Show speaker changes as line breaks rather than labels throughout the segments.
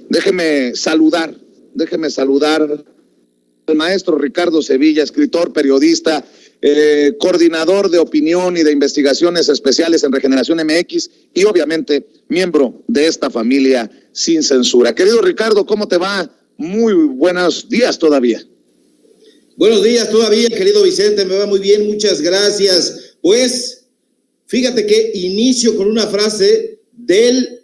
Déjeme saludar al maestro Ricardo Sevilla, escritor, periodista, coordinador de opinión y de investigaciones especiales en Regeneración MX y obviamente miembro de esta familia sin censura. Querido Ricardo, ¿cómo te va? Muy buenos días todavía.
Buenos días todavía, querido Vicente, me va muy bien, muchas gracias. Pues, fíjate que inicio con una frase del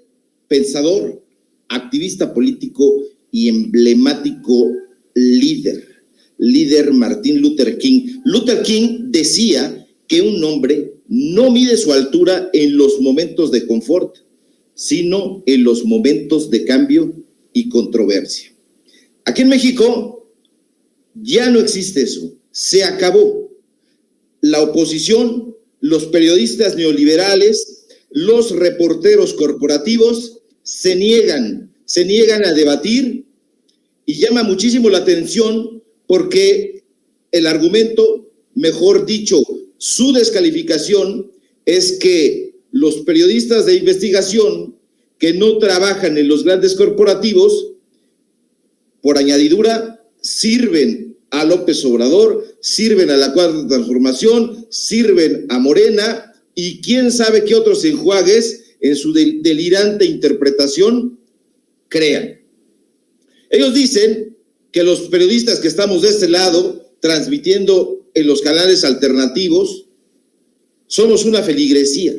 pensador, activista político y emblemático líder Martin Luther King. Luther King decía que un hombre no mide su altura en los momentos de confort, sino en los momentos de cambio y controversia. Aquí en México ya no existe eso, se acabó. La oposición, los periodistas neoliberales, los reporteros corporativos se niegan a debatir y llama muchísimo la atención porque el argumento, mejor dicho, su descalificación es que los periodistas de investigación que no trabajan en los grandes corporativos, por añadidura, sirven a López Obrador, sirven a la Cuarta Transformación, sirven a Morena y quién sabe qué otros enjuagues en su delirante interpretación crean. Ellos dicen que los periodistas que estamos de este lado, transmitiendo en los canales alternativos, somos una feligresía.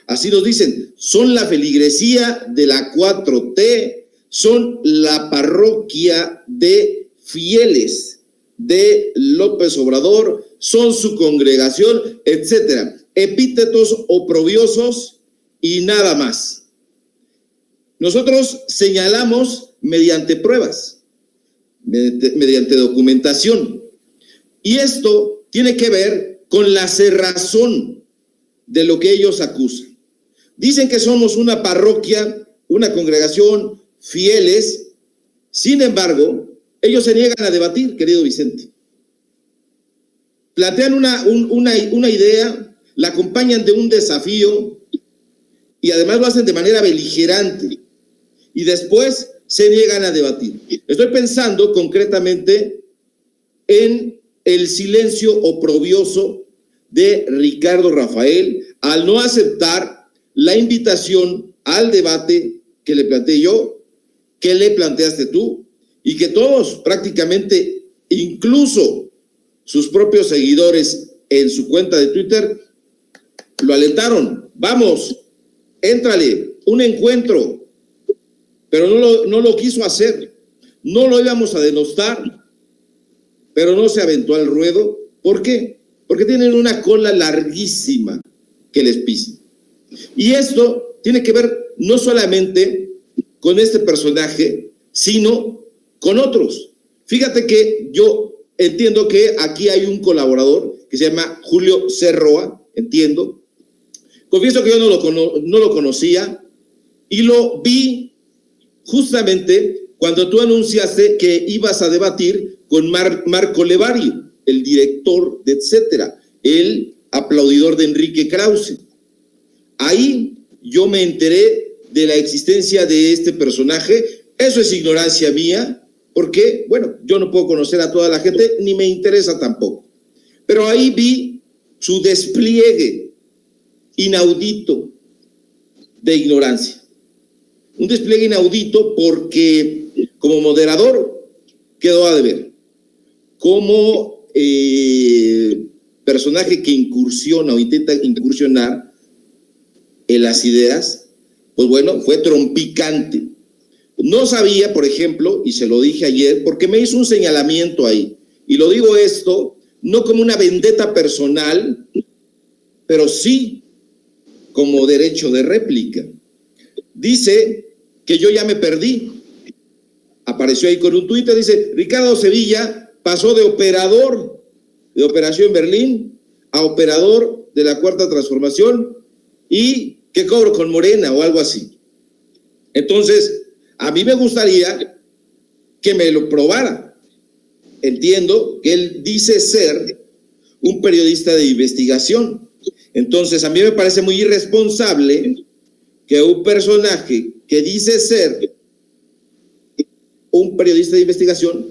Así nos dicen, son la feligresía de la 4T, son la parroquia de fieles de López Obrador, son su congregación, etcétera. Epítetos oprobiosos y nada más. Nosotros señalamos mediante pruebas, mediante documentación. Y esto tiene que ver con la cerrazón de lo que ellos acusan. Dicen que somos una parroquia, una congregación, fieles. Sin embargo, ellos se niegan a debatir, querido Vicente. Plantean una idea, la acompañan de un desafío y además lo hacen de manera beligerante y después se niegan a debatir. Estoy pensando concretamente en el silencio oprobioso de Ricardo Rafael al no aceptar la invitación al debate que le planteé yo, que le planteaste tú y que todos prácticamente, incluso sus propios seguidores en su cuenta de Twitter, lo alentaron. Vamos, éntrale, un encuentro, pero no lo quiso hacer. No lo íbamos a denostar, pero no se aventó al ruedo. ¿Por qué? Porque tienen una cola larguísima que les pisa. Y esto tiene que ver no solamente con este personaje, sino con otros. Fíjate que yo entiendo que aquí hay un colaborador que se llama Julio Cerroa, entiendo. Confieso que yo no lo conocía y lo vi justamente cuando tú anunciaste que ibas a debatir con Marco Levario, el director de Etcétera, el aplaudidor de Enrique Krause. Ahí yo me enteré de la existencia de este personaje. Eso es ignorancia mía, porque, bueno, yo no puedo conocer a toda la gente, ni me interesa tampoco. Pero ahí vi su despliegue inaudito de ignorancia. Un despliegue inaudito porque como moderador quedó a deber. Como personaje que incursiona o intenta incursionar en las ideas, pues bueno, fue trompicante. No sabía, por ejemplo, y se lo dije ayer, porque me hizo un señalamiento ahí, y lo digo esto no como una vendetta personal, pero sí como derecho de réplica. Dice que yo ya me perdí. Apareció ahí con un Twitter, dice, Ricardo Sevilla pasó de operador de Operación Berlín a operador de la Cuarta Transformación y que cobro con Morena o algo así. Entonces, a mí me gustaría que me lo probara. Entiendo que él dice ser un periodista de investigación. Entonces, a mí me parece muy irresponsable que un personaje que dice ser un periodista de investigación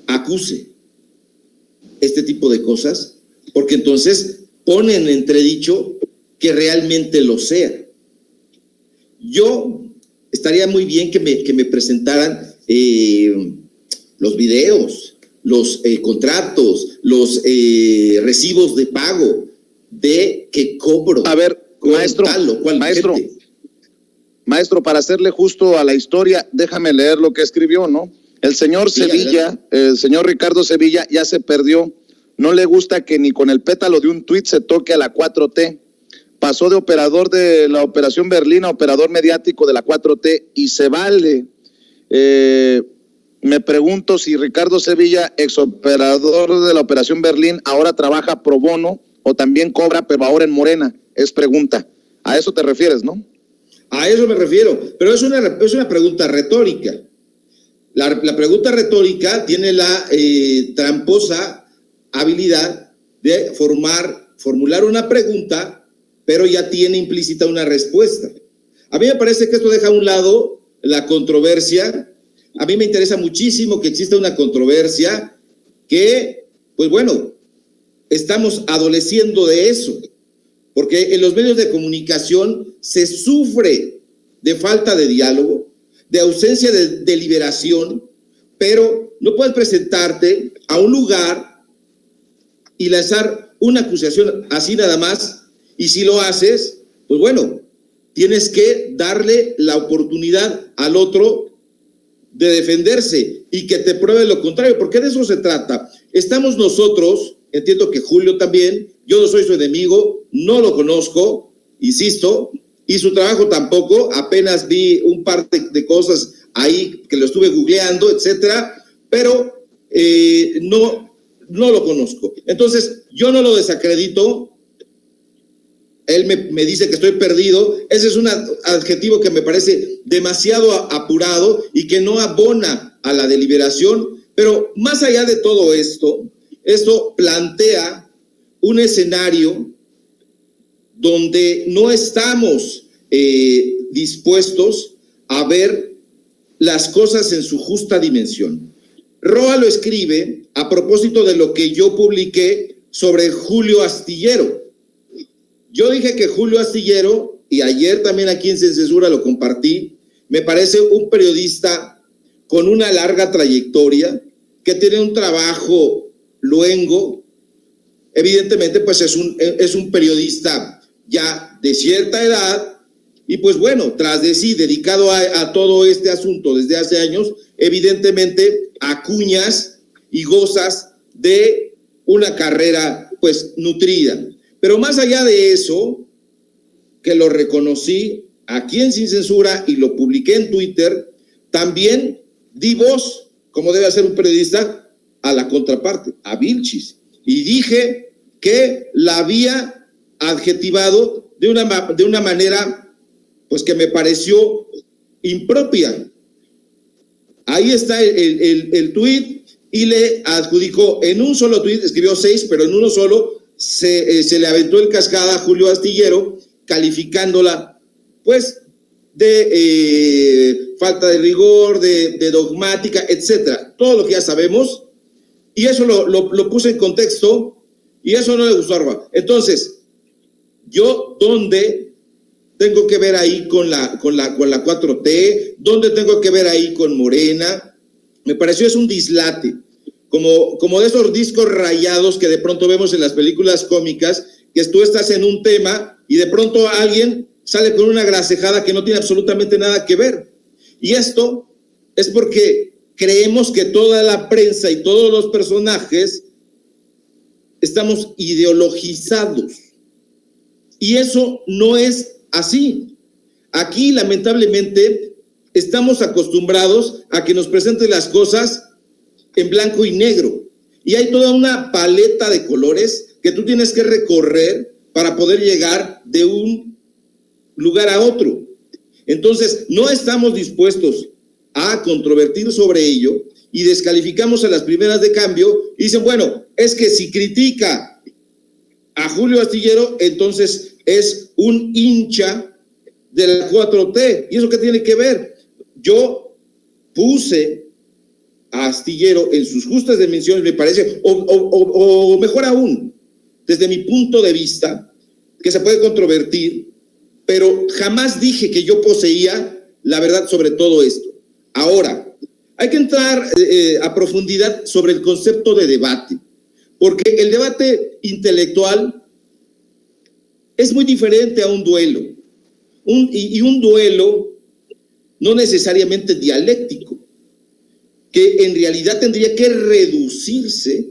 acuse este tipo de cosas, porque entonces ponen en entredicho que realmente lo sea. Yo estaría muy bien que me presentaran los videos, los contratos, los recibos de pago de que cobro.
A ver, maestro, para hacerle justo a la historia, déjame leer lo que escribió, ¿no? El señor Sevilla, el señor Ricardo Sevilla ya se perdió. No le gusta que ni con el pétalo de un tuit se toque a la 4T. Pasó de operador de la Operación Berlín a operador mediático de la 4T y se vale. Me pregunto si Ricardo Sevilla, exoperador de la Operación Berlín, ahora trabaja pro bono o también cobra, pero ahora en Morena. Es pregunta. A eso te refieres, ¿no?
A eso me refiero, pero es una pregunta retórica. La pregunta retórica tiene la tramposa habilidad de formular una pregunta, pero ya tiene implícita una respuesta. A mí me parece que esto deja a un lado la controversia. A mí me interesa muchísimo que exista una controversia que, pues bueno, estamos adoleciendo de eso, porque en los medios de comunicación se sufre de falta de diálogo, de ausencia de deliberación, pero no puedes presentarte a un lugar y lanzar una acusación así nada más, y si lo haces, pues bueno, tienes que darle la oportunidad al otro de defenderse y que te pruebe lo contrario, porque de eso se trata. Estamos nosotros, entiendo que Julio también, yo no soy su enemigo, no lo conozco, insisto, y su trabajo tampoco, apenas vi un par de cosas ahí que lo estuve googleando, etcétera, pero no lo conozco. Entonces, yo no lo desacredito. Él me dice que estoy perdido. Ese es un adjetivo que me parece demasiado apurado y que no abona a la deliberación. Pero más allá de todo esto plantea un escenario donde no estamos dispuestos a ver las cosas en su justa dimensión. Roa lo escribe a propósito de lo que yo publiqué sobre Julio Astillero. Yo dije que Julio Astillero, y ayer también aquí en Sin Censura lo compartí, me parece un periodista con una larga trayectoria, que tiene un trabajo luengo. Evidentemente, pues es un periodista ya de cierta edad, y pues bueno, tras de sí, dedicado a todo este asunto desde hace años, evidentemente acuñas y gozas de una carrera pues nutrida. Pero más allá de eso, que lo reconocí aquí en Sin Censura y lo publiqué en Twitter, también di voz, como debe hacer un periodista, a la contraparte, a Vilchis, y dije que la había adjetivado de una manera pues que me pareció impropia. Ahí está el tuit, y le adjudicó en un solo tuit, escribió 6, pero en uno solo se le aventó el cascada a Julio Astillero, calificándola pues de falta de rigor, de dogmática, etcétera, todo lo que ya sabemos, y eso lo puse en contexto, y eso no le gustó a Arba. Entonces, yo, ¿dónde tengo que ver ahí con la 4T? ¿Dónde tengo que ver ahí con Morena? Me pareció es un dislate, como de esos discos rayados que de pronto vemos en las películas cómicas, que tú estás en un tema y de pronto alguien sale con una grasejada que no tiene absolutamente nada que ver. Y esto es porque creemos que toda la prensa y todos los personajes estamos ideologizados. Y eso no es así. Aquí, lamentablemente, estamos acostumbrados a que nos presenten las cosas en blanco y negro. Y hay toda una paleta de colores que tú tienes que recorrer para poder llegar de un lugar a otro. Entonces, no estamos dispuestos a controvertir sobre ello y descalificamos a las primeras de cambio y dicen, bueno, es que si critica a Julio Astillero, entonces es un hincha de la 4T. ¿Y eso qué tiene que ver? Yo puse a Astillero en sus justas dimensiones, me parece, o mejor aún, desde mi punto de vista, que se puede controvertir, pero jamás dije que yo poseía la verdad sobre todo esto. Ahora, hay que entrar a profundidad sobre el concepto de debate, porque el debate intelectual es muy diferente a un duelo, un duelo no necesariamente dialéctico, que en realidad tendría que reducirse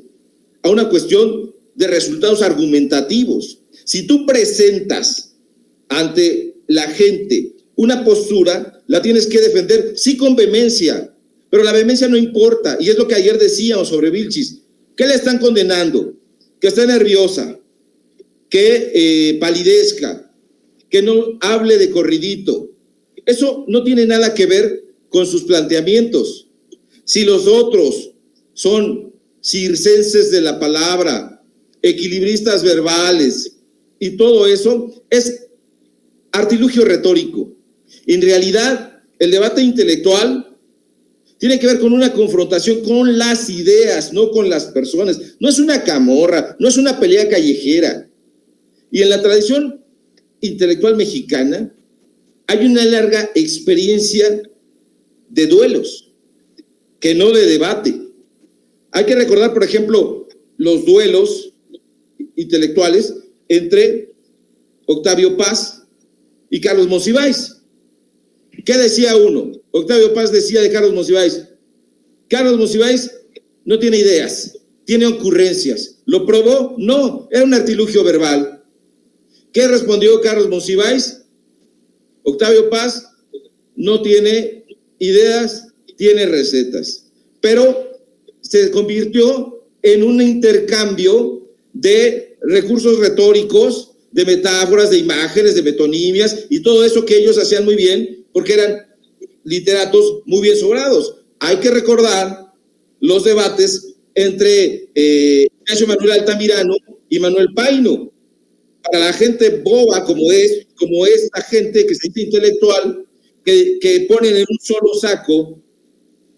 a una cuestión de resultados argumentativos. Si tú presentas ante la gente una postura, la tienes que defender, sí, con vehemencia, pero la vehemencia no importa, y es lo que ayer decíamos sobre Vilchis. ¿Qué le están condenando? Que esté nerviosa, que palidezca, que no hable de corridito. Eso no tiene nada que ver con sus planteamientos. Si los otros son circenses de la palabra, equilibristas verbales y todo eso, es artilugio retórico. En realidad, el debate intelectual tiene que ver con una confrontación con las ideas, no con las personas. No es una camorra, no es una pelea callejera. Y en la tradición intelectual mexicana hay una larga experiencia de duelos, que no de debate. Hay que recordar, por ejemplo, los duelos intelectuales entre Octavio Paz y Carlos Monsiváis. ¿Qué decía uno? Octavio Paz decía de Carlos Monsiváis: Carlos Monsiváis no tiene ideas, tiene ocurrencias. ¿Lo probó? No, era un artilugio verbal. ¿Qué respondió Carlos Monsiváis? Octavio Paz no tiene ideas, tiene recetas. Pero se convirtió en un intercambio de recursos retóricos, de metáforas, de imágenes, de metonimias y todo eso que ellos hacían muy bien, porque eran literatos muy bien sobrados. Hay que recordar los debates entre Ignacio Manuel Altamirano y Manuel Paino. Para la gente boba como esta gente que se dice intelectual, que ponen en un solo saco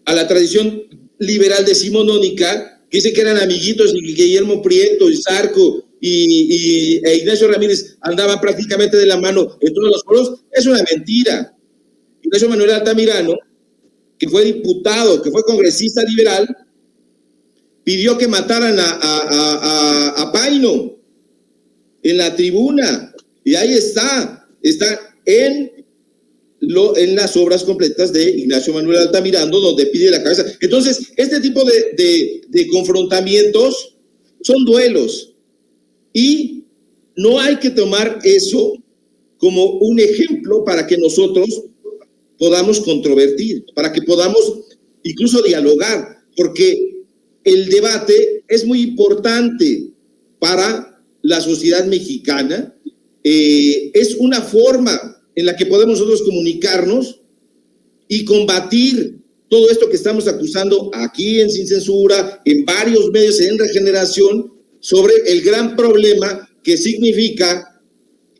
a la tradición liberal decimonónica, que dice que eran amiguitos, y Guillermo Prieto y Zarco e Ignacio Ramírez andaban prácticamente de la mano en todos los foros, es una mentira. Ignacio Manuel Altamirano, que fue diputado, que fue congresista liberal, pidió que mataran a Paino en la tribuna, y ahí está en las obras completas de Ignacio Manuel Altamirano, donde pide la cabeza. Entonces, este tipo de confrontamientos son duelos, y no hay que tomar eso como un ejemplo para que nosotros podamos controvertir, para que podamos incluso dialogar, porque el debate es muy importante para la sociedad mexicana. Es una forma en la que podemos nosotros comunicarnos y combatir todo esto que estamos acusando aquí en Sin Censura, en varios medios, en Regeneración, sobre el gran problema que significa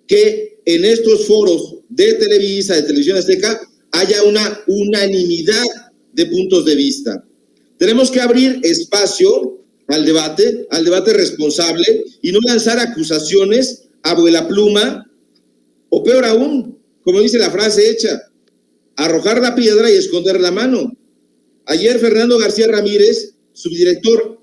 que en estos foros de Televisa, de Televisión Azteca, haya una unanimidad de puntos de vista. Tenemos que abrir espacio al debate responsable, y no lanzar acusaciones a vuela pluma, o peor aún, como dice la frase hecha, arrojar la piedra y esconder la mano. Ayer Fernando García Ramírez, subdirector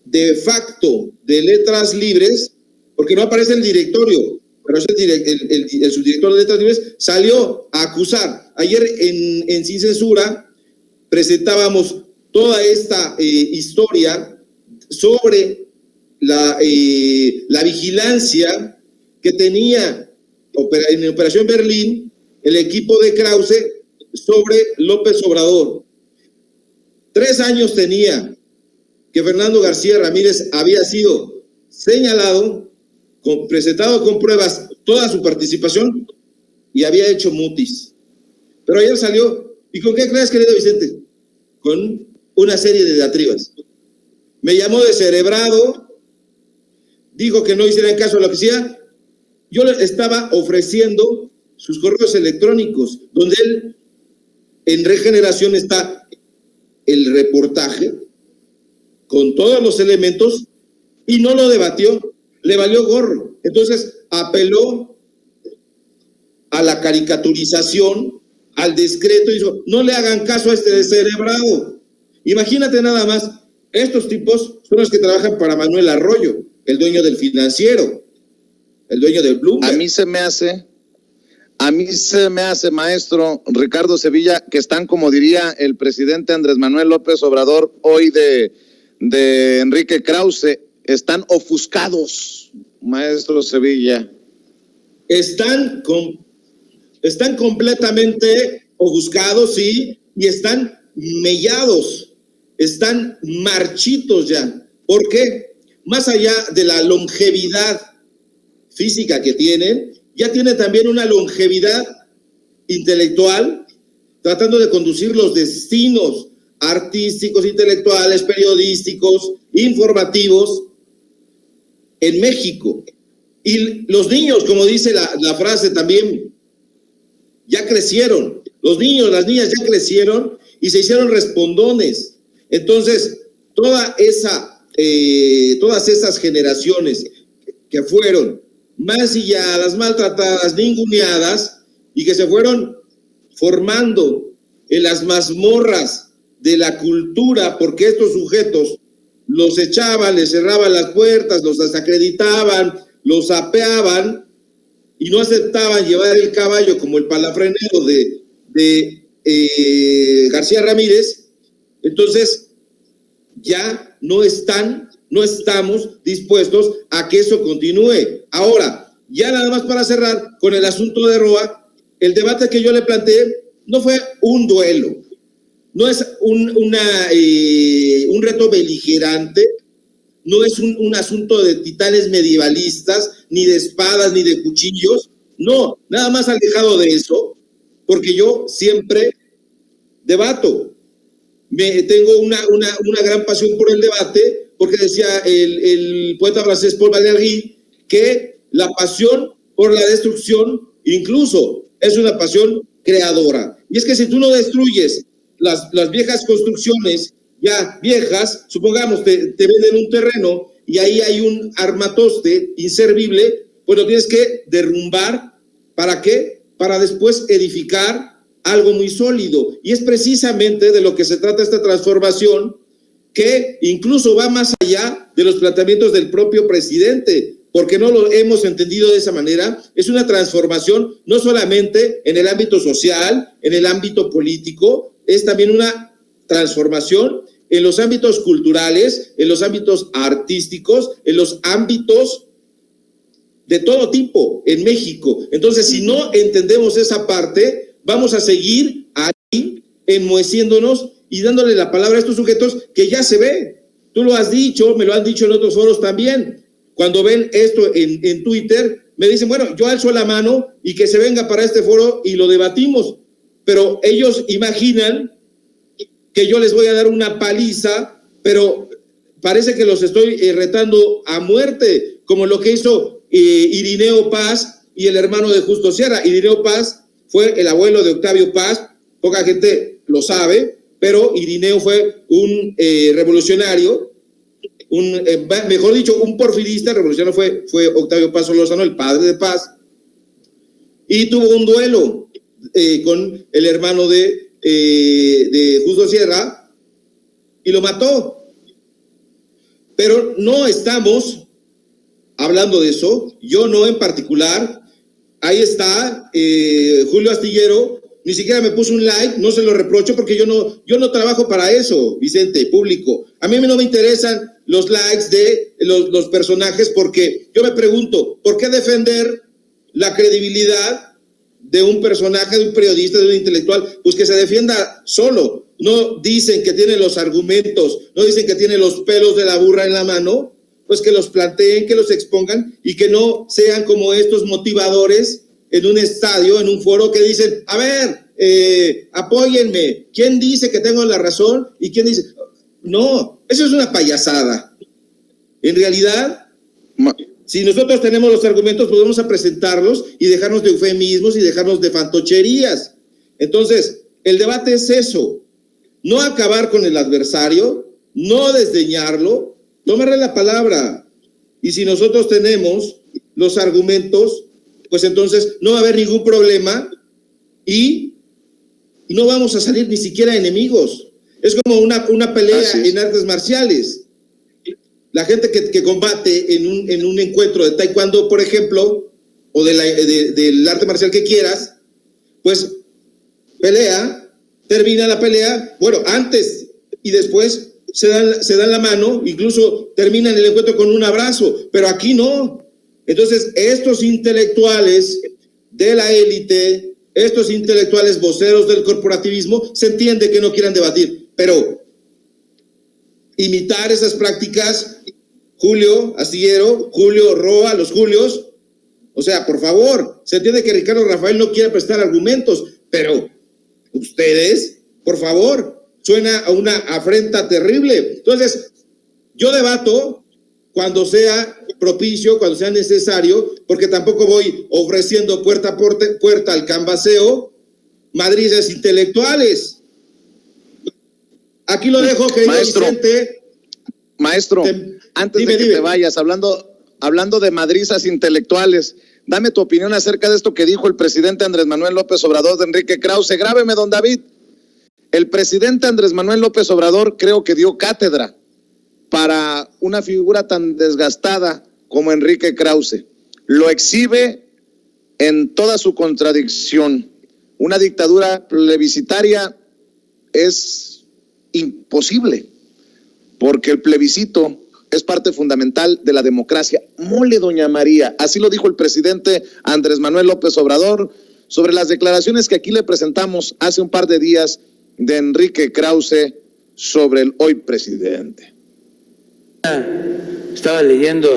de facto de Letras Libres, porque no aparece el directorio, pero es el subdirector de Letras Libres, salió a acusar. Ayer en Sin Censura presentábamos toda esta historia sobre la vigilancia que tenía en Operación Berlín el equipo de Krause sobre López Obrador. 3 años tenía que Fernando García Ramírez había sido señalado, presentado con pruebas toda su participación, y había hecho mutis. Pero ayer salió, ¿y con qué crees, querido Vicente? Con una serie de diatribas. Me llamó descerebrado, dijo que no hicieran caso a lo que decía. Yo le estaba ofreciendo sus correos electrónicos, donde él en Regeneración está el reportaje con todos los elementos y no lo debatió, le valió gorro. Entonces apeló a la caricaturización, al descreto, y dijo, no le hagan caso a este descerebrado. Imagínate nada más, estos tipos son los que trabajan para Manuel Arroyo, el dueño del Financiero, el dueño del Bloomberg.
A mí se me hace, maestro Ricardo Sevilla, que están, como diría el presidente Andrés Manuel López Obrador, hoy de Enrique Krause, están ofuscados, maestro Sevilla.
Están completamente ofuscados, sí, y están mellados, están marchitos ya. ¿Por qué? Más allá de la longevidad física que tienen, ya tienen también una longevidad intelectual, tratando de conducir los destinos artísticos, intelectuales, periodísticos, informativos en México. Y los niños, como dice la frase también, ya crecieron. Los niños, las niñas ya crecieron y se hicieron respondones. Entonces, todas esas generaciones que fueron mancilladas, maltratadas, ninguneadas y que se fueron formando en las mazmorras de la cultura, porque estos sujetos los echaban, les cerraban las puertas, los desacreditaban, los apeaban y no aceptaban llevar el caballo como el palafrenero de García Ramírez. Entonces ya no estamos dispuestos a que eso continúe. Ahora, ya nada más para cerrar con el asunto de Roa, el debate que yo le planteé no fue un duelo, no es un reto beligerante, no es un asunto de titanes medievalistas, ni de espadas, ni de cuchillos, no, nada más alejado de eso, porque yo siempre debato. Tengo una gran pasión por el debate, porque decía el poeta francés Paul Valéry que la pasión por la destrucción incluso es una pasión creadora. Y es que si tú no destruyes las viejas construcciones ya viejas, supongamos te venden un terreno y ahí hay un armatoste inservible, pues lo tienes que derrumbar. ¿Para qué? Para después edificar algo muy sólido. Y es precisamente de lo que se trata esta transformación, que incluso va más allá de los planteamientos del propio presidente, porque no lo hemos entendido de esa manera. Es una transformación no solamente en el ámbito social, en el ámbito político, es también una transformación en los ámbitos culturales, en los ámbitos artísticos, en los ámbitos de todo tipo en México. Entonces, si no entendemos esa parte, vamos a seguir ahí enmoheciéndonos y dándole la palabra a estos sujetos que ya se ve. Tú lo has dicho, me lo han dicho en otros foros también. Cuando ven esto en Twitter, me dicen, bueno, yo alzo la mano y que se venga para este foro y lo debatimos. Pero ellos imaginan que yo les voy a dar una paliza, pero parece que los estoy retando a muerte, como lo que hizo Irineo Paz y el hermano de Justo Sierra. Irineo Paz fue el abuelo de Octavio Paz, poca gente lo sabe, pero Irineo fue un revolucionario, mejor dicho, un porfirista. Revolucionario fue Octavio Paz Solórzano, el padre de Paz, y tuvo un duelo con el hermano de Justo Sierra y lo mató. Pero no estamos hablando de eso, yo no en particular. Ahí está Julio Astillero, ni siquiera me puso un like, no se lo reprocho porque yo no trabajo para eso, Vicente, público. A mí no me interesan los likes de los personajes, porque yo me pregunto, ¿por qué defender la credibilidad de un personaje, de un periodista, de un intelectual? Pues que se defienda solo. No dicen que tiene los argumentos, no dicen que tiene los pelos de la burra en la mano, pues que los planteen, que los expongan y que no sean como estos motivadores en un estadio, en un foro, que dicen, a ver, apóyenme, ¿quién dice que tengo la razón? ¿Y quién dice? No, eso es una payasada. En realidad, si nosotros tenemos los argumentos, podemos presentarlos y dejarnos de eufemismos y dejarnos de fantocherías. Entonces, el debate es eso. no acabar con el adversario, no desdeñarlo, tomarle la palabra. Y si nosotros tenemos los argumentos, pues entonces no va a haber ningún problema y no vamos a salir ni siquiera enemigos. Es como una pelea en artes marciales. La gente que combate en un encuentro de taekwondo, por ejemplo, o del arte marcial que quieras, pues pelea, termina la pelea, bueno, antes y después se dan la mano, incluso terminan el encuentro con un abrazo, pero aquí no. Entonces, estos intelectuales de la élite, estos intelectuales voceros del corporativismo, se entiende que no quieran debatir, pero imitar esas prácticas, Julio Astillero, Julio Roa, los Julios, o sea, por favor, se entiende que Ricardo Rafael no quiere prestar argumentos, pero ustedes, por favor, suena a una afrenta terrible. Entonces, yo debato cuando sea propicio, cuando sea necesario, porque tampoco voy ofreciendo puerta a puerta al canvaseo madriles intelectuales. Aquí lo dejo, querido Vicente.
Maestro, antes de que te vayas, hablando de madrizas intelectuales, dame tu opinión acerca de esto que dijo el presidente Andrés Manuel López Obrador de Enrique Krause. Grábeme, don David. El presidente Andrés Manuel López Obrador creo que dio cátedra para una figura tan desgastada como Enrique Krause. Lo exhibe en toda su contradicción. Una dictadura plebiscitaria es imposible, porque el plebiscito es parte fundamental de la democracia. Mole, doña María, así lo dijo el presidente Andrés Manuel López Obrador sobre las declaraciones que aquí le presentamos hace un par de días de Enrique Krause sobre el hoy presidente.
Estaba leyendo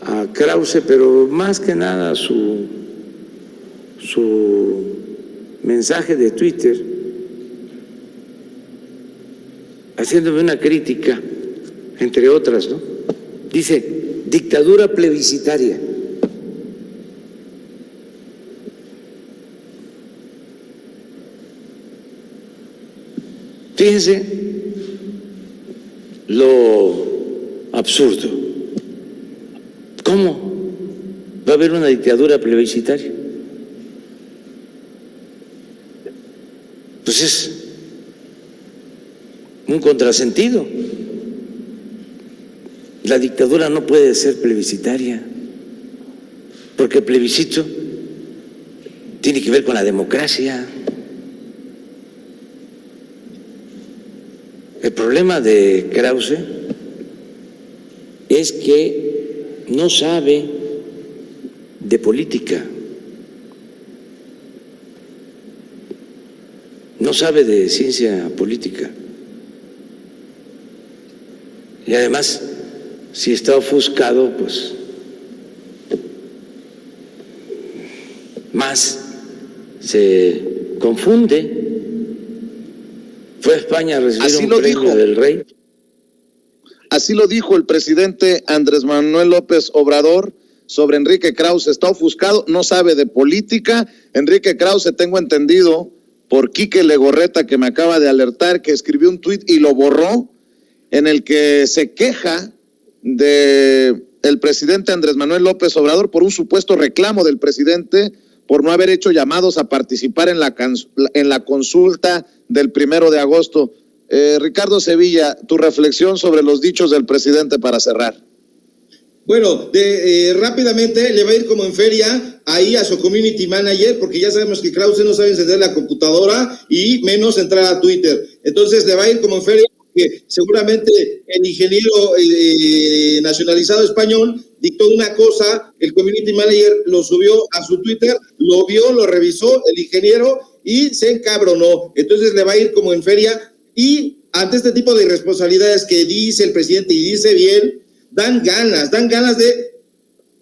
a Krause, pero más que nada su mensaje de Twitter, haciéndome una crítica, entre otras, ¿no? Dice, dictadura plebiscitaria. Fíjense lo absurdo. ¿Cómo va a haber una dictadura plebiscitaria? Pues es un contrasentido. La dictadura no puede ser plebiscitaria, porque el plebiscito tiene que ver con la democracia. El problema de Krause es que no sabe de política, no sabe de ciencia política. Y además, si está ofuscado, pues más se confunde. Fue a España a recibir un premio del Rey.
Así lo dijo el presidente Andrés Manuel López Obrador sobre Enrique Krause. Está ofuscado, no sabe de política. Enrique Krause, tengo entendido por Quique Legorreta, que me acaba de alertar, que escribió un tuit y lo borró, en el que se queja de el presidente Andrés Manuel López Obrador por un supuesto reclamo del presidente por no haber hecho llamados a participar en la consulta del 1 de agosto. Ricardo Sevilla, tu reflexión sobre los dichos del presidente para cerrar.
Bueno, rápidamente le va a ir como en feria ahí a su community manager, porque ya sabemos que Krause no sabe encender la computadora y menos entrar a Twitter. Entonces le va a ir como en feria, porque seguramente el ingeniero nacionalizado español dictó una cosa, el community manager lo subió a su Twitter, lo vio, lo revisó el ingeniero y se encabronó. Entonces le va a ir como en feria, y ante este tipo de irresponsabilidades que dice el presidente y dice bien, dan ganas de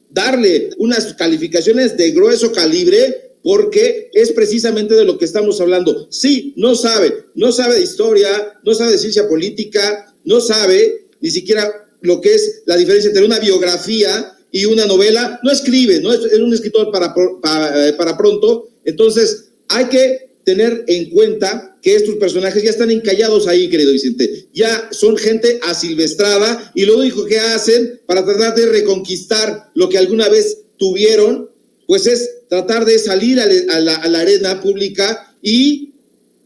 darle unas calificaciones de grueso calibre, porque es precisamente de lo que estamos hablando. Sí, no sabe de historia, no sabe de ciencia política, no sabe ni siquiera lo que es la diferencia entre una biografía y una novela. No escribe, no es un escritor para pronto. Entonces, hay que tener en cuenta que estos personajes ya están encallados ahí, querido Vicente. Ya son gente asilvestrada y lo único que hacen para tratar de reconquistar lo que alguna vez tuvieron, pues es tratar de salir a la arena pública y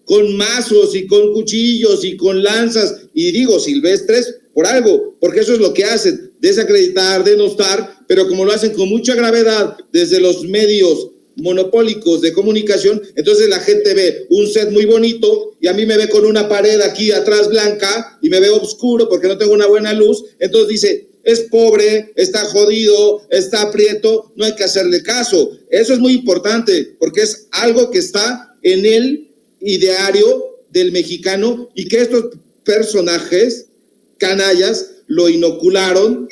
con mazos y con cuchillos y con lanzas, y digo silvestres por algo, porque eso es lo que hacen, desacreditar, denostar, pero como lo hacen con mucha gravedad desde los medios monopólicos de comunicación, entonces la gente ve un set muy bonito y a mí me ve con una pared aquí atrás blanca y me ve oscuro porque no tengo una buena luz, entonces dice, es pobre, está jodido, está aprieto, no hay que hacerle caso. Eso es muy importante porque es algo que está en el ideario del mexicano y que estos personajes canallas lo inocularon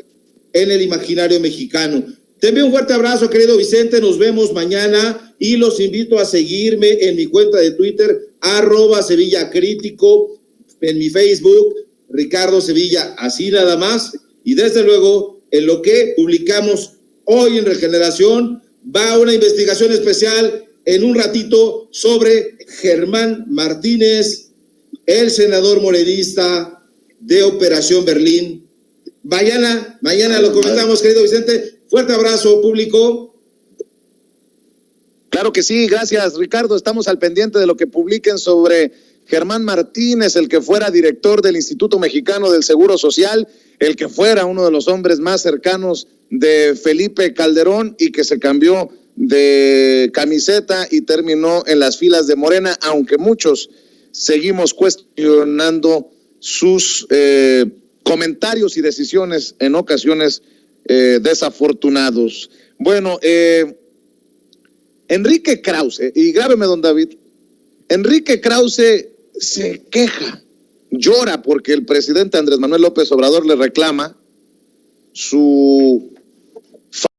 en el imaginario mexicano. Te envío un fuerte abrazo, querido Vicente, nos vemos mañana y los invito a seguirme en mi cuenta de Twitter, @SevillaCrítico, en mi Facebook, Ricardo Sevilla, así nada más, y desde luego, en lo que publicamos hoy en Regeneración, va una investigación especial en un ratito sobre Germán Martínez, el senador morenista de Operación Berlín. Mañana lo comentamos, querido Vicente. Fuerte abrazo, público.
Claro que sí, gracias, Ricardo. Estamos al pendiente de lo que publiquen sobre Germán Martínez, el que fuera director del Instituto Mexicano del Seguro Social, el que fuera uno de los hombres más cercanos de Felipe Calderón y que se cambió de camiseta y terminó en las filas de Morena, aunque muchos seguimos cuestionando sus comentarios y decisiones en ocasiones desafortunados. Bueno, Enrique Krause, y grábeme, don David, Enrique Krause se queja, llora porque el presidente Andrés Manuel López Obrador le reclama su